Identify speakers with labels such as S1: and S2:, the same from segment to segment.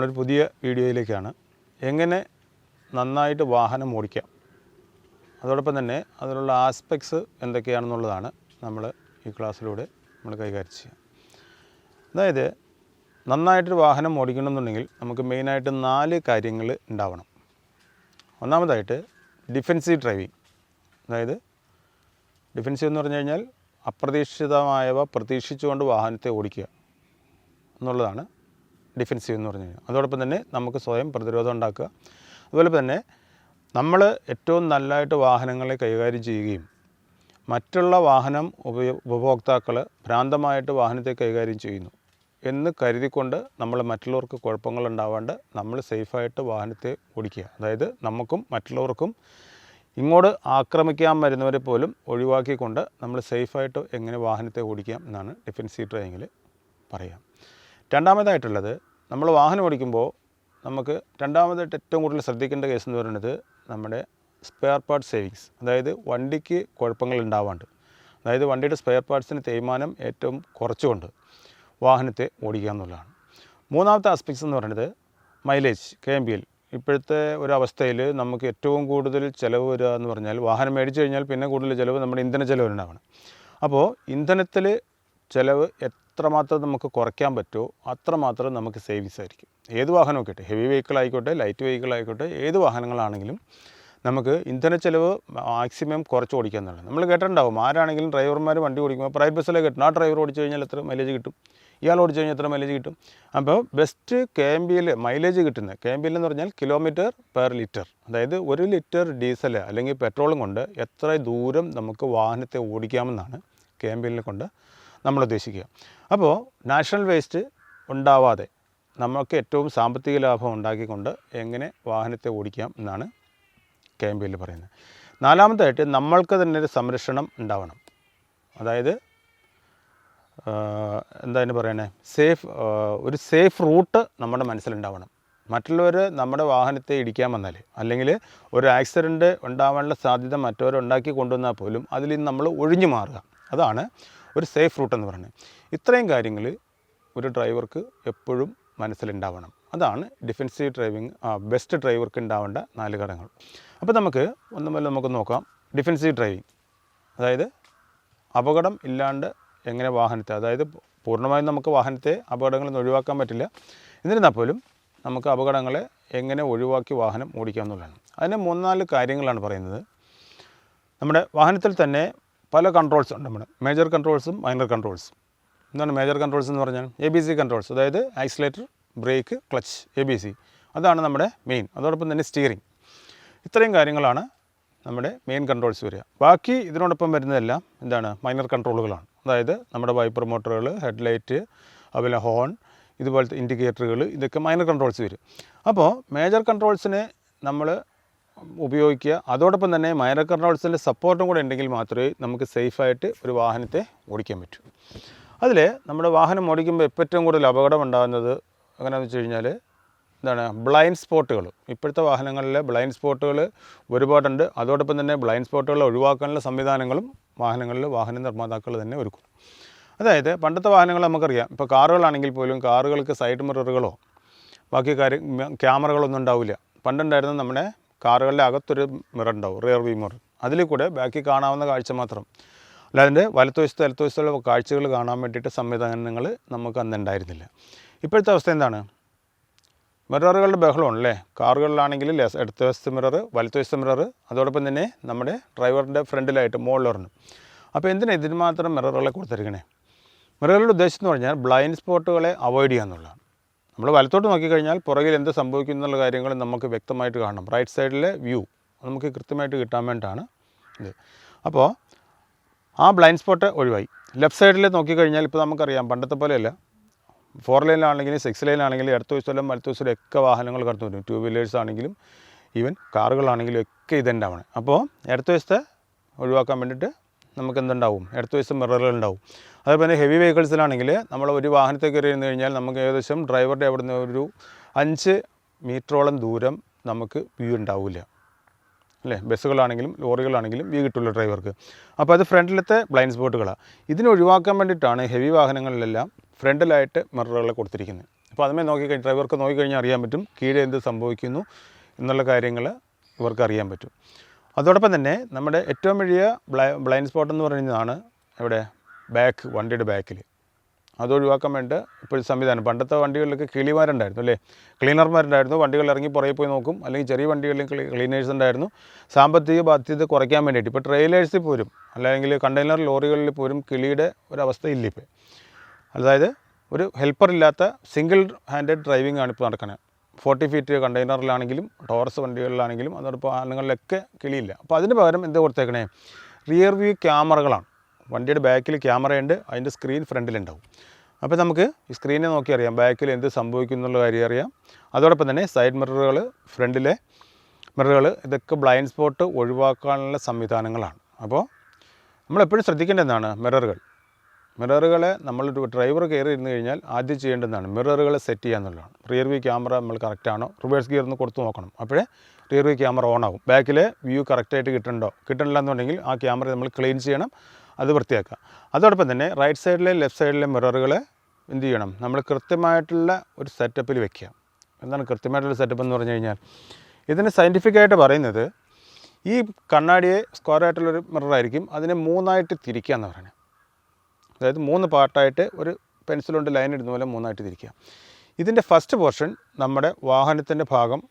S1: നമ്മളൊരു പുതിയ വീഡിയോയിലേക്കാണ്. എങ്ങനെ നന്നായിട്ട് വാഹനം ഓടിക്കാം, അതോടൊപ്പം തന്നെ അതിലുള്ള ആസ്പെക്ട്സ് എന്തൊക്കെയാണെന്നുള്ളതാണ് നമ്മൾ ഈ ക്ലാസ്സിലൂടെ നമ്മൾ കൈകാര്യം ചെയ്യുക. അതായത് നന്നായിട്ട് വാഹനം ഓടിക്കണമെന്നുണ്ടെങ്കിൽ നമുക്ക് മെയിനായിട്ട് 4 കാര്യങ്ങൾ ഉണ്ടാവണം. ഒന്നാമതായിട്ട് ഡിഫെൻസീവ് ഡ്രൈവിംഗ്. അതായത് ഡിഫെൻസീവ് എന്ന് പറഞ്ഞു കഴിഞ്ഞാൽ അപ്രതീക്ഷിതമായവ പ്രതീക്ഷിച്ചുകൊണ്ട് വാഹനത്തെ ഓടിക്കുക എന്നുള്ളതാണ് ഡിഫെൻസീവ് എന്ന് പറഞ്ഞു കഴിഞ്ഞാൽ. അതോടൊപ്പം തന്നെ നമുക്ക് സ്വയം പ്രതിരോധം ഉണ്ടാക്കുക. അതുപോലെ തന്നെ നമ്മൾ ഏറ്റവും നല്ലതായിട്ട് വാഹനങ്ങളെ കൈകാര്യം ചെയ്യുകയും മറ്റുള്ള വാഹനം ഉപഭോക്താക്കൾ ഭ്രാന്തമായിട്ട് വാഹനത്തെ കൈകാര്യം ചെയ്യുന്നു എന്ന് കരുതിക്കൊണ്ട് നമ്മൾ മറ്റുള്ളവർക്ക് കുഴപ്പങ്ങൾ ഉണ്ടാവാണ്ട് നമ്മൾ സേഫായിട്ട് വാഹനത്തെ ഓടിക്കുക. അതായത് നമുക്കും മറ്റുള്ളവർക്കും ഇങ്ങോട്ട് ആക്രമിക്കാൻ വരുന്നവരെ പോലും ഒഴിവാക്കിക്കൊണ്ട് നമ്മൾ സേഫായിട്ട് എങ്ങനെ വാഹനത്തെ ഓടിക്കാം എന്നാണ് ഡിഫെൻസീവ് ഡ്രൈവിങ്ങിൽ പറയുക. രണ്ടാമതായിട്ടുള്ളത്, നമ്മൾ വാഹനം ഓടിക്കുമ്പോൾ നമുക്ക് രണ്ടാമതായിട്ട് ഏറ്റവും കൂടുതൽ ശ്രദ്ധിക്കേണ്ട കേസ് എന്ന് പറയുന്നത് നമ്മുടെ സ്പെയർ പാർട്സ് സേവിങ്സ്. അതായത് വണ്ടിക്ക് കുഴപ്പങ്ങൾ ഉണ്ടാവാണ്ട്, അതായത് വണ്ടിയുടെ സ്പെയർ പാർട്സിന് തേയ്മാനം ഏറ്റവും കുറച്ചുകൊണ്ട് വാഹനത്തെ ഓടിക്കുക എന്നുള്ളതാണ്. മൂന്നാമത്തെ ആസ്പെക്ട്സ് എന്ന് പറയുന്നത് മൈലേജ്, KMPL. ഇപ്പോഴത്തെ ഒരവസ്ഥയിൽ നമുക്ക് ഏറ്റവും കൂടുതൽ ചിലവ് വരിക എന്ന് പറഞ്ഞാൽ, വാഹനം മേടിച്ചു കഴിഞ്ഞാൽ പിന്നെ കൂടുതൽ ചിലവ് നമ്മുടെ ഇന്ധന ചിലവിനുണ്ടാവണം. അപ്പോൾ ഇന്ധനത്തിൽ ചിലവ് എത്രമാത്രം നമുക്ക് കുറയ്ക്കാൻ പറ്റുമോ അത്രമാത്രം നമുക്ക് സേവിങ്സ് ആയിരിക്കും. ഏത് വാഹനം ആയിക്കോട്ടെ, ഹെവി വെഹിക്കിൾ ആയിക്കോട്ടെ, ലൈറ്റ് വെഹിക്കിൾ ആയിക്കോട്ടെ, ഏത് വാഹനങ്ങളാണെങ്കിലും നമുക്ക് ഇന്ധന ചിലവ് മാക്സിമം കുറച്ച് ഓടിക്കുക എന്നുള്ളത്. നമ്മൾ കേട്ടിട്ടുണ്ടാവും, ആരാണെങ്കിലും ഡ്രൈവർമാർ വണ്ടി ഓടിക്കുമ്പോൾ പ്രൈവറ്റ് ബസ്സിലേക്ക് കിട്ടും, ആ ഡ്രൈവർ ഓടിച്ചു കഴിഞ്ഞാൽ എത്ര മൈലേജ് കിട്ടും, ഇയാൾ ഓടിച്ചു കഴിഞ്ഞാൽ എത്ര മൈലേജ് കിട്ടും. അപ്പോൾ ബെസ്റ്റ് KMPL മൈലേജ് കിട്ടുന്നത്, KMPL എന്ന് പറഞ്ഞാൽ കിലോമീറ്റർ പെർ ലിറ്റർ. അതായത് 1 ലിറ്റർ ഡീസൽ അല്ലെങ്കിൽ പെട്രോളും കൊണ്ട് എത്ര ദൂരം നമുക്ക് വാഹനത്തെ ഓടിക്കാമെന്നാണ് KMPL കൊണ്ട് നമ്മൾ ഉദ്ദേശിക്കുക. അപ്പോൾ നാഷണൽ വേസ്റ്റ് ഉണ്ടാവാതെ നമുക്ക് ഏറ്റവും സാമ്പത്തിക ലാഭം ഉണ്ടാക്കിക്കൊണ്ട് എങ്ങനെ വാഹനത്തെ ഓടിക്കാം എന്നാണ് KMPL പറയുന്നത്. നാലാമതായിട്ട് നമ്മൾക്ക് തന്നെ ഒരു സംരക്ഷണം ഉണ്ടാവണം. അതായത് എന്താണ് പറയണേ, ഒരു സേഫ് റൂട്ട് നമ്മുടെ മനസ്സിലുണ്ടാവണം. മറ്റുള്ളവർ നമ്മുടെ വാഹനത്തെ ഇടിക്കാൻ വന്നാൽ അല്ലെങ്കിൽ ഒരു ആക്സിഡൻറ്റ് ഉണ്ടാവാനുള്ള സാധ്യത മറ്റവരുണ്ടാക്കി കൊണ്ടുവന്നാൽ പോലും അതിൽ നിന്ന് നമ്മൾ ഒഴിഞ്ഞു മാറുക, അതാണ് ഒരു സേഫ് റൂട്ട് എന്ന് പറയുന്നത്. ഇത്രയും കാര്യങ്ങൾ ഒരു ഡ്രൈവർക്ക് എപ്പോഴും മനസ്സിലുണ്ടാവണം. അതാണ് ഡിഫെൻസീവ് ഡ്രൈവിംഗ് ബെസ്റ്റ് ഡ്രൈവർക്ക് ഉണ്ടാവേണ്ട 4 ഘടകങ്ങൾ. അപ്പോൾ നമുക്ക് നമുക്ക് നോക്കാം ഡിഫെൻസീവ് ഡ്രൈവിംഗ്. അതായത് അപകടം ഇല്ലാണ്ട് എങ്ങനെ വാഹനത്തെ, അതായത് പൂർണ്ണമായും നമുക്ക് വാഹനത്തെ അപകടങ്ങളിൽ നിന്ന് ഒഴിവാക്കാൻ പറ്റില്ല, എന്നിരുന്നാൽ പോലും നമുക്ക് അപകടങ്ങളെ എങ്ങനെ ഒഴിവാക്കി വാഹനം ഓടിക്കുക എന്നുള്ളതാണ്. അതിന് 3-4 കാര്യങ്ങളാണ് പറയുന്നത്. നമ്മുടെ വാഹനത്തിൽ തന്നെ പല കൺട്രോൾസ് ഉണ്ട്. നമ്മുടെ മേജർ കൺട്രോൾസും മൈനർ കൺട്രോൾസും. എന്താണ് മേജർ കൺട്രോൾസ് എന്ന് പറഞ്ഞാൽ ABC കൺട്രോൾസ്, അതായത് ആക്സിലേറ്റർ, ബ്രേക്ക്, ക്ലച്ച്, ABC. അതാണ് നമ്മുടെ മെയിൻ. അതോടൊപ്പം തന്നെ സ്റ്റിയറിംഗ്. ഇത്രയും കാര്യങ്ങളാണ് നമ്മുടെ മെയിൻ കൺട്രോൾസ് വരിക. ബാക്കി ഇതിനോടൊപ്പം വരുന്നതെല്ലാം എന്താണ്, മൈനർ കൺട്രോളുകളാണ്. അതായത് നമ്മുടെ വൈപ്പർ മോട്ടറുകൾ, ഹെഡ്ലൈറ്റ്, അതുപോലെ ഹോൺ, ഇതുപോലത്തെ ഇൻഡിക്കേറ്ററുകൾ, ഇതൊക്കെ മൈനർ കൺട്രോൾസ് വരും. അപ്പോൾ മേജർ കൺട്രോൾസിനെ നമ്മൾ ഉപയോഗിക്കുക. അതോടൊപ്പം തന്നെ മൈനർ കൺട്രോൾസിൻ്റെ സപ്പോർട്ടും കൂടെ ഉണ്ടെങ്കിൽ മാത്രമേ നമുക്ക് സേഫായിട്ട് ഒരു വാഹനത്തെ ഓടിക്കാൻ പറ്റൂ. അതിൽ നമ്മുടെ വാഹനം ഓടിക്കുമ്പോൾ ഏറ്റവും കൂടുതൽ അപകടം ഉണ്ടാകുന്നത് എങ്ങനെയാണെന്ന് വെച്ച് കഴിഞ്ഞാൽ എന്താണ്, ബ്ലൈൻഡ് സ്പോട്ടുകൾ. ഇപ്പോഴത്തെ വാഹനങ്ങളിലെ ബ്ലൈൻഡ് സ്പോട്ടുകൾ ഒരുപാടുണ്ട്. അതോടൊപ്പം തന്നെ ബ്ലൈൻഡ് സ്പോട്ടുകൾ ഒഴിവാക്കാനുള്ള സംവിധാനങ്ങളും വാഹന നിർമ്മാതാക്കൾ തന്നെ ഒരുക്കും. അതായത് പണ്ടത്തെ വാഹനങ്ങൾ നമുക്കറിയാം, ഇപ്പോൾ കാറുകളാണെങ്കിൽ പോലും കാറുകൾക്ക് സൈഡ് മിററുകളോ ബാക്കി ക്യാമറകളൊന്നും ഉണ്ടാവില്ല. പണ്ടുണ്ടായിരുന്ന നമ്മുടെ കാറുകളുടെ അകത്തൊരു മിറർ ഉണ്ടാവും, റിയർ വ്യൂ മിറർ. അതിൽ കൂടെ ബാക്കി കാണാവുന്ന കാഴ്ച മാത്രം, അല്ലാതെ ഇടതുവശത്തുള്ള കാഴ്ചകൾ കാണാൻ വേണ്ടിയിട്ട് സംവിധാനങ്ങൾ നമുക്ക് അന്ന് ഉണ്ടായിരുന്നില്ല. ഇപ്പോഴത്തെ അവസ്ഥ എന്താണ്, മിററുകളുടെ ബഹളമാണല്ലേ. കാറുകളിലാണെങ്കിൽ ഇടതുവശത്തെ മിറർ, വലതുവശത്തെ മിറർ, അതോടൊപ്പം തന്നെ നമ്മുടെ ഡ്രൈവറിൻ്റെ ഫ്രണ്ടിലായിട്ട് മുകളിലൊരെണ്ണം. അപ്പോൾ എന്തിനാണ് ഇതിന് മാത്രം മിററുകളെ കൊടുത്തിരിക്കണേ? മിററുകളുടെ ഉദ്ദേശം എന്ന് പറഞ്ഞാൽ ബ്ലൈൻഡ് സ്പോട്ടുകളെ അവോയ്ഡ് ചെയ്യുക എന്നുള്ളതാണ്. നമ്മൾ വലത്തോട്ട് നോക്കിക്കഴിഞ്ഞാൽ പുറകിൽ എന്ത് സംഭവിക്കുന്നു എന്നുള്ള കാര്യങ്ങൾ നമുക്ക് വ്യക്തമായിട്ട് കാണണം. റൈറ്റ് സൈഡിലെ വ്യൂ നമുക്ക് കൃത്യമായിട്ട് കിട്ടാൻ വേണ്ടിയിട്ടാണ് ഇത്. അപ്പോൾ ആ ബ്ലൈൻഡ് സ്പോട്ട് ഒഴിവായി. ലെഫ്റ്റ് സൈഡിൽ നോക്കിക്കഴിഞ്ഞാൽ ഇപ്പോൾ നമുക്കറിയാം, പണ്ടത്തെ പോലെയല്ല, 4 ലൈനിലാണെങ്കിലും 6 ലൈനിലാണെങ്കിലും ഇടതുവശത്തും വലതുവശത്തും ഒക്കെ വാഹനങ്ങൾ കടന്നു വരും. 2 വീലേഴ്സ് ആണെങ്കിലും ഈവൻ കാറുകളാണെങ്കിലും ഒക്കെ ഇതുണ്ടാവണം. അപ്പോൾ ഇടതുവശത്തെ ഒഴിവാക്കാൻ വേണ്ടിയിട്ട് നമുക്ക് എന്തുണ്ടാവും, ഇടതുവശത്ത് മിററുകളുണ്ടാവും. അതേപോലെ ഹെവി വെഹിക്കിൾസിലാണെങ്കിൽ നമ്മൾ ഒരു വാഹനത്തെ കയറി ഇരുന്ന് കഴിഞ്ഞാൽ നമുക്ക് ഏകദേശം ഡ്രൈവറുടെ അവിടെ നിന്ന് ഒരു 5 മീറ്ററോളം ദൂരം നമുക്ക് വ്യൂ ഉണ്ടാവില്ല, അല്ലേ. ബസ്സുകളാണെങ്കിലും ലോറികളാണെങ്കിലും വ്യൂ കിട്ടുള്ളൂ ഡ്രൈവർക്ക്. അപ്പോൾ അത് ഫ്രണ്ടിലത്തെ ബ്ലൈൻഡ് സ്പോട്ടുകളാണ്. ഇതിനെ ഒഴിവാക്കാൻ വേണ്ടിയിട്ടാണ് ഹെവി വാഹനങ്ങളിലെല്ലാം ഫ്രണ്ടിലായിട്ട് മിററുകൾ കൊടുത്തിരിക്കുന്നത്. അപ്പോൾ അതുമേ ഡ്രൈവർക്ക് നോക്കിക്കഴിഞ്ഞാൽ അറിയാൻ പറ്റും കീഴെ എന്ത് സംഭവിക്കുന്നു എന്നുള്ള കാര്യങ്ങൾ ഇവർക്ക് അറിയാൻ പറ്റും. അതോടൊപ്പം തന്നെ നമ്മുടെ ഏറ്റവും വലിയ ബ്ലൈൻഡ് സ്പോട്ട് എന്ന് പറയുന്നതാണ് ഇവിടെ വണ്ടിയുടെ ബാക്കിൽ. അത് ഒഴിവാക്കാൻ വേണ്ടി ഇപ്പോൾ സംവിധാനം, പണ്ടത്തെ വണ്ടികളിലൊക്കെ കിളിമാരുണ്ടായിരുന്നു അല്ലേ, ക്ലീനർമാരുണ്ടായിരുന്നു. വണ്ടികൾ ഇറങ്ങി പുറകെ പോയി നോക്കും, അല്ലെങ്കിൽ ചെറിയ വണ്ടികളിൽ ക്ലീനേഴ്സ് ഉണ്ടായിരുന്നു. സാമ്പത്തിക ബാധ്യത കുറയ്ക്കാൻ വേണ്ടിയിട്ട് ഇപ്പോൾ ട്രെയിലേഴ്സിൽ പോലും അല്ലെങ്കിൽ കണ്ടെയ്നർ ലോറികളിൽ പോലും കിളിയുടെ ഒരവസ്ഥയില്ല ഇപ്പോൾ. അതായത് ഒരു ഹെൽപ്പറില്ലാത്ത സിംഗിൾ ഹാൻഡഡ് ഡ്രൈവിംഗ് ആണ് ഇപ്പോൾ നടക്കുന്നത്. 40 ഫീറ്റ് കണ്ടെയ്നറിലാണെങ്കിലും ടോറസ് വണ്ടികളിലാണെങ്കിലും അതോടൊപ്പം വാഹനങ്ങളിലൊക്കെ കിളിയില്ല. അപ്പോൾ അതിന് പകരം എന്താ കൊടുത്തേക്കണേ, റിയർ വ്യൂ ക്യാമറകളാണ്. വണ്ടിയുടെ ബാക്കിൽ ക്യാമറയുണ്ട്, അതിൻ്റെ സ്ക്രീൻ ഫ്രണ്ടിലുണ്ടാവും. അപ്പോൾ നമുക്ക് ഈ സ്ക്രീനെ നോക്കി അറിയാം ബാക്കിൽ എന്ത് സംഭവിക്കും എന്നുള്ള കാര്യം അറിയാം. അതോടൊപ്പം തന്നെ സൈഡ് മിററുകൾ, ഫ്രണ്ടിലെ മിററുകൾ, ഇതൊക്കെ ബ്ലൈൻഡ് സ്പോട്ട് ഒഴിവാക്കാനുള്ള സംവിധാനങ്ങളാണ്. അപ്പോൾ നമ്മളെപ്പോഴും ശ്രദ്ധിക്കേണ്ടതാണ് മിററുകളെ നമ്മളൊരു ഡ്രൈവർ കയറി ഇരുന്ന് കഴിഞ്ഞാൽ ആദ്യം ചെയ്യേണ്ടതാണ് മിററുകളെ സെറ്റ് ചെയ്യുക എന്നുള്ളതാണ്. റിയർ വ്യൂ ക്യാമറ നമ്മൾ കറക്റ്റാണോ, റിവേഴ്സ് ഗിയർ ഒന്ന് കൊടുത്ത് നോക്കണം. അപ്പോഴേ റിയർ വ്യൂ ക്യാമറ ഓൺ ആകും. ബാക്കിലെ വ്യൂ കറക്റ്റായിട്ട് കിട്ടണില്ല എന്നുണ്ടെങ്കിൽ ആ ക്യാമറ നമ്മൾ ക്ലീൻ ചെയ്യണം, അത് വൃത്തിയാക്കുക. അതോടൊപ്പം തന്നെ റൈറ്റ് സൈഡിലെ ലെഫ്റ്റ് സൈഡിലെ മിററുകളെ എന്ത് ചെയ്യണം, നമ്മൾ കൃത്യമായിട്ടുള്ള ഒരു സെറ്റപ്പിൽ വെക്കുക. എന്താണ് കൃത്യമായിട്ടുള്ള സെറ്റപ്പ് എന്ന് പറഞ്ഞു കഴിഞ്ഞാൽ, ഇതിന് സയൻറ്റിഫിക്കായിട്ട് പറയുന്നത് ഈ കണ്ണാടിയെ സ്ക്വയറായിട്ടുള്ളൊരു മിററായിരിക്കും, അതിനെ 3ആയിട്ട് തിരിക്കുക എന്ന് പറയുന്നത്. അതായത് 3 പാർട്ടായിട്ട് ഒരു പെൻസിൽ കൊണ്ട് ലൈൻ ഇടുന്ന പോലെ 3ആയിട്ട് തിരിക്കുക. ഇതിൻ്റെ ഫസ്റ്റ് പോർഷൻ നമ്മുടെ വാഹനത്തിൻ്റെ ഭാഗം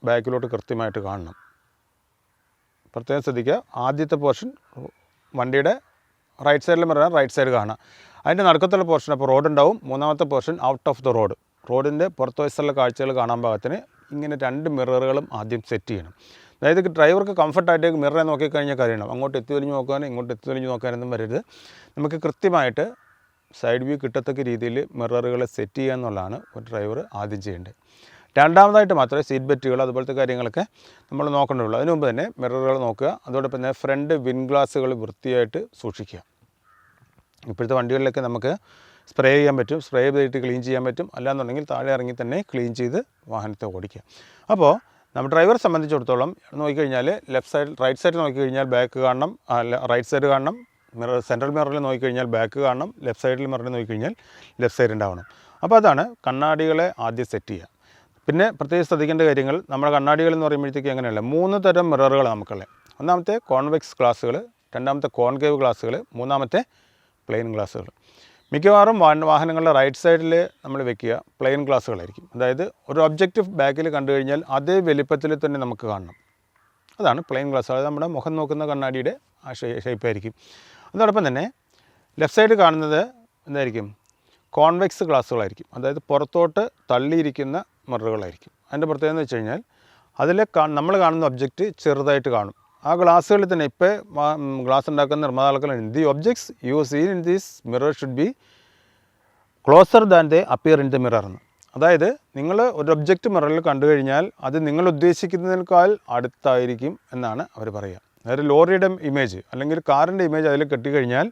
S1: ബാക്കിലോട്ട് കൃത്യമായിട്ട് കാണണം. പ്രത്യേകം ശ്രദ്ധിക്കുക, ആദ്യത്തെ പോർഷൻ വണ്ടിയുടെ റൈറ്റ് സൈഡിൽ മിററാണ്, റൈറ്റ് സൈഡ് കാണുക. അതിൻ്റെ നടുക്കത്തുള്ള പോർഷൻ അപ്പോൾ റോഡ് ഉണ്ടാവും. മൂന്നാമത്തെ പോർഷൻ ഔട്ട് ഓഫ് ദ റോഡിൻ്റെ പുറത്ത് വശത്തുള്ള കാഴ്ചകൾ കാണാൻ പാകത്തിന് ഇങ്ങനെ 2 മിററുകളും ആദ്യം സെറ്റ് ചെയ്യണം. അതായത് ഡ്രൈവർക്ക് കംഫർട്ടായിട്ട് മിററെ നോക്കിക്കഴിഞ്ഞാൽ കാര്യമാണ്, അങ്ങോട്ട് എത്തി വലിഞ്ഞ് നോക്കാനും ഇങ്ങോട്ട് എത്തി വലിഞ്ഞ് നോക്കാനൊന്നും വരരുത്. നമുക്ക് കൃത്യമായിട്ട് സൈഡ് വ്യൂ കിട്ടത്തക്ക രീതിയിൽ മിററുകളെ സെറ്റ് ചെയ്യുക എന്നുള്ളതാണ് ഒരു ഡ്രൈവർ ആദ്യം ചെയ്യേണ്ടത്. രണ്ടാമതായിട്ട് മാത്രമേ സീറ്റ് ബെൽറ്റുകൾ അതുപോലത്തെ കാര്യങ്ങളൊക്കെ നമ്മൾ നോക്കേണ്ടതുള്ളൂ. അതിന് മുമ്പ് തന്നെ മിററുകൾ നോക്കുക. അതോടൊപ്പം തന്നെ ഫ്രണ്ട് വിൻ ഗ്ലാസുകൾ വൃത്തിയായിട്ട് സൂക്ഷിക്കുക. ഇപ്പോഴത്തെ വണ്ടികളിലൊക്കെ നമുക്ക് സ്പ്രേ ചെയ്യാൻ പറ്റും, സ്പ്രേ ചെയ്തിട്ട് ക്ലീൻ ചെയ്യാൻ പറ്റും. അല്ലാന്നുണ്ടെങ്കിൽ താഴെ ഇറങ്ങി തന്നെ ക്ലീൻ ചെയ്ത് വാഹനത്തെ ഓടിക്കുക. അപ്പോൾ നമ്മുടെ ഡ്രൈവറെ സംബന്ധിച്ചിടത്തോളം നോക്കിക്കഴിഞ്ഞാൽ റൈറ്റ് സൈഡ് നോക്കിക്കഴിഞ്ഞാൽ ബാക്ക് കാണണം, റൈറ്റ് സൈഡ് കാണണം. സെൻട്രൽ മിററിൽ നോക്കിക്കഴിഞ്ഞാൽ ബാക്ക് കാണണം, ലെഫ്റ്റ് സൈഡിൽ മിററിൽ നോക്കിക്കഴിഞ്ഞാൽ ലെഫ്റ്റ് സൈഡ് ഉണ്ടാവണം. അപ്പോൾ അതാണ് കണ്ണാടികളെ ആദ്യം സെറ്റ് ചെയ്യുക. പിന്നെ പ്രത്യേകിച്ച് ശ്രദ്ധിക്കേണ്ട കാര്യങ്ങൾ, നമ്മുടെ കണ്ണാടികൾ എന്ന് പറയുമ്പോഴത്തേക്ക് എങ്ങനെയല്ല, 3 തരം മിററുകൾ നമുക്കുള്ളത്. ഒന്നാമത്തെ കോൺവെക്സ് ഗ്ലാസുകൾ, രണ്ടാമത്തെ കോൺകേവ് ഗ്ലാസുകൾ, മൂന്നാമത്തെ പ്ലെയിൻ ഗ്ലാസുകൾ. മിക്കവാറും വാഹനങ്ങളുടെ റൈറ്റ് സൈഡിൽ നമ്മൾ വെക്കുക പ്ലെയിൻ ഗ്ലാസുകളായിരിക്കും. അതായത് ഒരു ഒബ്ജക്റ്റ് ബാക്കിൽ കണ്ടു കഴിഞ്ഞാൽ അതേ വലിപ്പത്തിൽ തന്നെ നമുക്ക് കാണണം. അതാണ് പ്ലെയിൻ ഗ്ലാസ്. അതായത് നമ്മുടെ മുഖം നോക്കുന്ന കണ്ണാടിയുടെ ആ ഷേപ്പായിരിക്കും. അതോടൊപ്പം തന്നെ ലെഫ്റ്റ് സൈഡ് കാണുന്നത് എന്തായിരിക്കും, കോൺവെക്സ് ഗ്ലാസുകളായിരിക്കും. അതായത് പുറത്തോട്ട് തള്ളിയിരിക്കുന്ന മിററുകളായിരിക്കും. അതിൻ്റെ പ്രത്യേകത എന്ന് വെച്ച് കഴിഞ്ഞാൽ അതിൽ നമ്മൾ കാണുന്ന ഒബ്ജക്റ്റ് ചെറുതായിട്ട് കാണും. ആ ഗ്ലാസ്സുകളിൽ തന്നെ ഇപ്പോൾ ഗ്ലാസ് ഉണ്ടാക്കുന്ന നിർമ്മാതാക്കളുണ്ട്, the objects you seen in this mirror should be closer than they appear in the mirror എന്ന്. അതായത് നിങ്ങൾ ഒരു ഒബ്ജക്റ്റ് മിററിൽ കണ്ടു കഴിഞ്ഞാൽ അത് നിങ്ങൾ ഉദ്ദേശിക്കുന്നതിനേക്കാൾ അടുത്തായിരിക്കും എന്നാണ് അവർ പറയുക. അതായത് ലോറിയുടെ ഇമേജ് അല്ലെങ്കിൽ കാറിൻ്റെ ഇമേജ് അതിൽ കെട്ടിക്കഴിഞ്ഞാൽ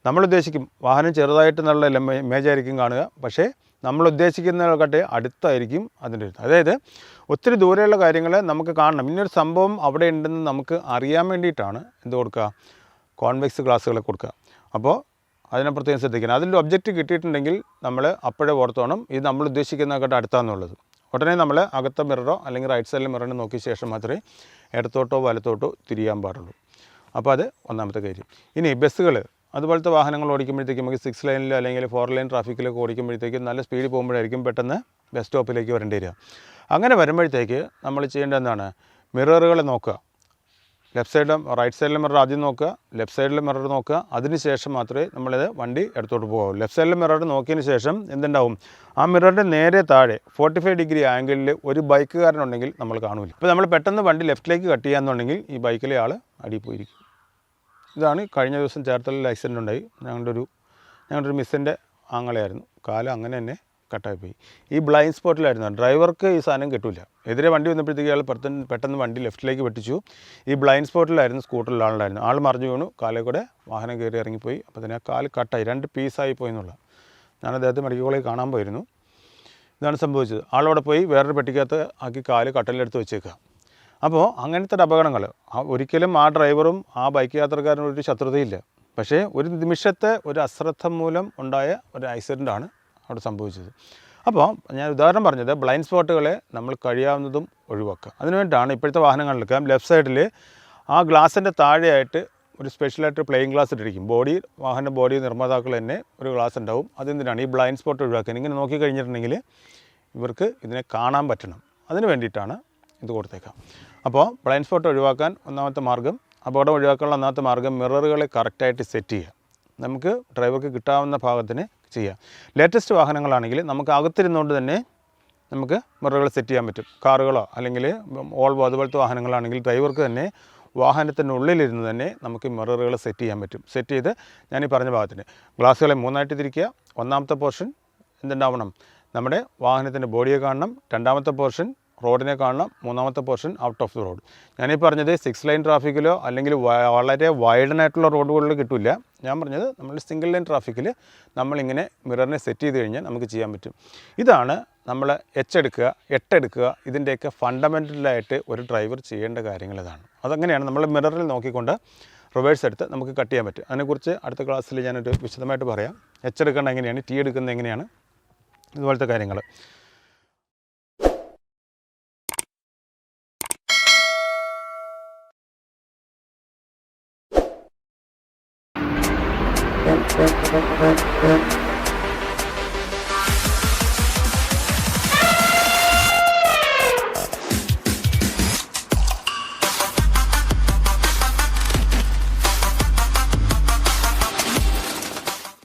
S1: നമ്മൾ ഉദ്ദേശിക്കും വാഹനം ചെറുതായിട്ട് നല്ല ഇമേജ് ആയിരിക്കും കാണുക, പക്ഷേ നമ്മൾ ഉദ്ദേശിക്കുന്നതിനെക്കാട്ടെ അടുത്തായിരിക്കും അതിൻ്റെ. അതായത് ഒത്തിരി ദൂരെയുള്ള കാര്യങ്ങൾ നമുക്ക് കാണണം, ഇന്നൊരു സംഭവം അവിടെ ഉണ്ടെന്ന് നമുക്ക് അറിയാൻ വേണ്ടിയിട്ടാണ് എന്ത് കൊടുക്കുക, കോൺവെക്സ് ഗ്ലാസ്സുകളെ കൊടുക്കുക. അപ്പോൾ അതിനെ പ്രത്യേകം ശ്രദ്ധിക്കണം. അതിൽ ഒബ്ജക്റ്റ് കിട്ടിയിട്ടുണ്ടെങ്കിൽ നമ്മൾ അപ്പോഴേ ഓർത്തോണം ഇത് നമ്മൾ ഉദ്ദേശിക്കുന്നതിനെക്കാട്ട് അടുത്താണെന്നുള്ളത്. ഉടനെ നമ്മൾ അകത്ത മിററോ അല്ലെങ്കിൽ റൈറ്റ് സൈഡിലെ മിററിനെ നോക്കിയ ശേഷം മാത്രമേ ഇടത്തോട്ടോ വലത്തോട്ടോ തിരിയാൻ പാടുള്ളൂ. അപ്പോൾ അത് ഒന്നാമത്തെ കാര്യം. ഇനി ബസ്സുകൾ അതുപോലത്തെ വാഹനങ്ങൾ ഓടിക്കുമ്പോഴത്തേക്കും നമുക്ക് 6 ലൈനിൽ അല്ലെങ്കിൽ 4 ലൈൻ ട്രാഫിക്കിലൊക്കെ ഓടിക്കുമ്പോഴത്തേക്കും നല്ല സ്പീഡിൽ പോകുമ്പോഴായിരിക്കും പെട്ടെന്ന് ബസ് സ്റ്റോപ്പിലേക്ക് വരേണ്ടി വരിക. അങ്ങനെ വരുമ്പോഴത്തേക്ക് നമ്മൾ ചെയ്യേണ്ടത് എന്താണ്, മിററുകളെ നോക്കുക. ലെഫ്റ്റ് സൈഡിലും റൈറ്റ് സൈഡിലെ മിറർ ആദ്യം നോക്കുക, ലെഫ്റ്റ് സൈഡിലെ മിറർ നോക്കുക. അതിന് ശേഷം മാത്രമേ നമ്മളിത് വണ്ടി എടുത്തോട്ട് പോകാവൂ. ലെഫ്റ്റ് സൈഡിലെ മിറർ നോക്കിയതിന് ശേഷം എന്തുണ്ടാവും, ആ മിററിൻ്റെ നേരെ താഴെ 45 ഡിഗ്രി ആംഗിളിൽ ഒരു ബൈക്കുകാരനുണ്ടെങ്കിൽ നമ്മൾ കാണില്ല. ഇപ്പോൾ നമ്മൾ പെട്ടെന്ന് വണ്ടി ലെഫ്റ്റിലേക്ക് കട്ട് ചെയ്യാന്നുണ്ടെങ്കിൽ ഈ ബൈക്കിലെ ആൾ അടിയിൽ പോയിരിക്കും. ഇതാണ് കഴിഞ്ഞ ദിവസം ചേർത്തലയിൽ ആക്സിഡൻ്റ് ഉണ്ടായി. ഞങ്ങളുടെ ഒരു മിസ്സിൻ്റെ ആങ്ങളെയായിരുന്നു, കാലം അങ്ങനെ തന്നെ കട്ടായിപ്പോയി. ഈ ബ്ലൈൻഡ് സ്പോട്ടിലായിരുന്നു. ഡ്രൈവർക്ക് ഈ സാധനം കിട്ടില്ല. എതിരെ വണ്ടി വന്നപ്പോഴത്തേക്ക് അയാൾ പെട്ടെന്ന് വണ്ടി ലെഫ്റ്റിലേക്ക് വെട്ടിച്ചു. ഈ ബ്ലൈൻഡ് സ്പോട്ടിലായിരുന്നു സ്കൂട്ടറിൽ ആളുണ്ടായിരുന്നു. ആൾ മറിഞ്ഞു വീണു, കാലേ കൂടെ വാഹനം കയറി ഇറങ്ങിപ്പോയി. അപ്പോൾ തന്നെ ആ കാല് കട്ടായി 2 പീസായി പോയി എന്നുള്ളത്. ഞാൻ അദ്ദേഹത്തെ മെഡിക്കൽ കോളേജിൽ കാണാൻ പോയിരുന്നു. ഇതാണ് സംഭവിച്ചത്. ആളവിടെ പോയി വേറൊരു പെട്ടിക്കകത്ത് ആക്കി കാല് കട്ടലിലെടുത്ത് വെച്ചേക്കുക. അപ്പോൾ അങ്ങനത്തെ അപകടങ്ങൾ ഒരിക്കലും ആ ഡ്രൈവറും ആ ബൈക്ക് യാത്രക്കാരനും ഒരു ശത്രുതയില്ല. പക്ഷേ ഒരു നിമിഷത്തെ ഒരു അശ്രദ്ധ മൂലം ഉണ്ടായ ഒരു ആക്സിഡൻ്റാണ് അവിടെ സംഭവിച്ചത്. അപ്പോൾ ഞാൻ ഉദാഹരണം പറഞ്ഞത് ബ്ലൈൻഡ് സ്പോട്ടുകളെ നമ്മൾ കഴിയാവുന്നതും ഒഴിവാക്കുക. അതിനുവേണ്ടിയിട്ടാണ് ഇപ്പോഴത്തെ വാഹനങ്ങളിലൊക്കെ ലെഫ്റ്റ് സൈഡിൽ ആ ഗ്ലാസിൻ്റെ താഴെയായിട്ട് ഒരു സ്പെഷ്യലായിട്ട് പ്ലെയിൻ ഗ്ലാസ് ഇട്ടിരിക്കും. വാഹന ബോഡി നിർമ്മാതാക്കൾ തന്നെ ഒരു ഗ്ലാസ് ഉണ്ടാവും. അതെന്തിനാണ് ഈ ബ്ലൈൻഡ് സ്പോട്ട് ഒഴിവാക്കാൻ. ഇങ്ങനെ നോക്കി കഴിഞ്ഞിട്ടുണ്ടെങ്കിൽ ഇവർക്ക് ഇതിനെ കാണാൻ പറ്റണം. അതിന് വേണ്ടിയിട്ടാണ് ഇത് കൊടുത്തേക്കാം. അപ്പോൾ ബ്ലൈൻഡ് സ്പോട്ട് ഒഴിവാക്കാൻ ഒന്നാമത്തെ മാർഗ്ഗം, അപകടം ഒഴിവാക്കാനുള്ള ഒന്നാമത്തെ മാർഗ്ഗം മിററുകളെ കറക്റ്റായിട്ട് സെറ്റ് ചെയ്യുക. നമുക്ക് ഡ്രൈവർക്ക് കിട്ടാവുന്ന ഭാഗത്തിന് ചെയ്യാം. ലേറ്റസ്റ്റ് വാഹനങ്ങളാണെങ്കിൽ നമുക്ക് അകത്തിരുന്നുകൊണ്ട് തന്നെ നമുക്ക് മിററുകൾ സെറ്റ് ചെയ്യാൻ പറ്റും. കാറുകളോ അല്ലെങ്കിൽ ഓൾവോ അതുപോലത്തെ വാഹനങ്ങളാണെങ്കിൽ ഡ്രൈവർക്ക് തന്നെ വാഹനത്തിനുള്ളിലിരുന്ന് തന്നെ നമുക്ക് മിററുകൾ സെറ്റ് ചെയ്യാൻ പറ്റും. സെറ്റ് ചെയ്ത് ഞാനീ പറഞ്ഞ ഭാഗത്തിന് ഗ്ലാസ്സുകളെ 3ആയിട്ട് തിരിക്കുക. ഒന്നാമത്തെ പോർഷൻ എന്തുണ്ടാവണം, നമ്മുടെ വാഹനത്തിൻ്റെ ബോഡിയെ കാണണം. രണ്ടാമത്തെ പോർഷൻ റോഡിനെ കാണണം. മൂന്നാമത്തെ portion out of the road. ഞാനീ പറഞ്ഞത് 6 ലൈൻ ട്രാഫിക്കിലോ അല്ലെങ്കിൽ വളരെ വൈഡനായിട്ടുള്ള റോഡുകളിൽ കിട്ടില്ല. ഞാൻ പറഞ്ഞത് നമ്മൾ സിംഗിൾ ലൈൻ ട്രാഫിക്കിൽ നമ്മളിങ്ങനെ മിററിനെ സെറ്റ് ചെയ്ത് കഴിഞ്ഞാൽ നമുക്ക് ചെയ്യാൻ പറ്റും. ഇതാണ് നമ്മൾ 8 എടുക്കുക ഇതിൻ്റെയൊക്കെ ഫണ്ടമെൻ്റലായിട്ട് ഒരു ഡ്രൈവർ ചെയ്യേണ്ട കാര്യങ്ങൾ ഇതാണ്. അതങ്ങനെയാണ് നമ്മൾ മിററിൽ നോക്കിക്കൊണ്ട് റിവേഴ്സ് എടുത്ത് നമുക്ക് കട്ട് ചെയ്യാൻ പറ്റും. അതിനെക്കുറിച്ച് അടുത്ത ക്ലാസ്സിൽ ഞാനൊരു വിശദമായിട്ട് പറയാം. എടുക്കേണ്ട എങ്ങനെയാണ്, എടുക്കുന്നത് എങ്ങനെയാണ്, ഇതുപോലത്തെ കാര്യങ്ങൾ.
S2: Thank you.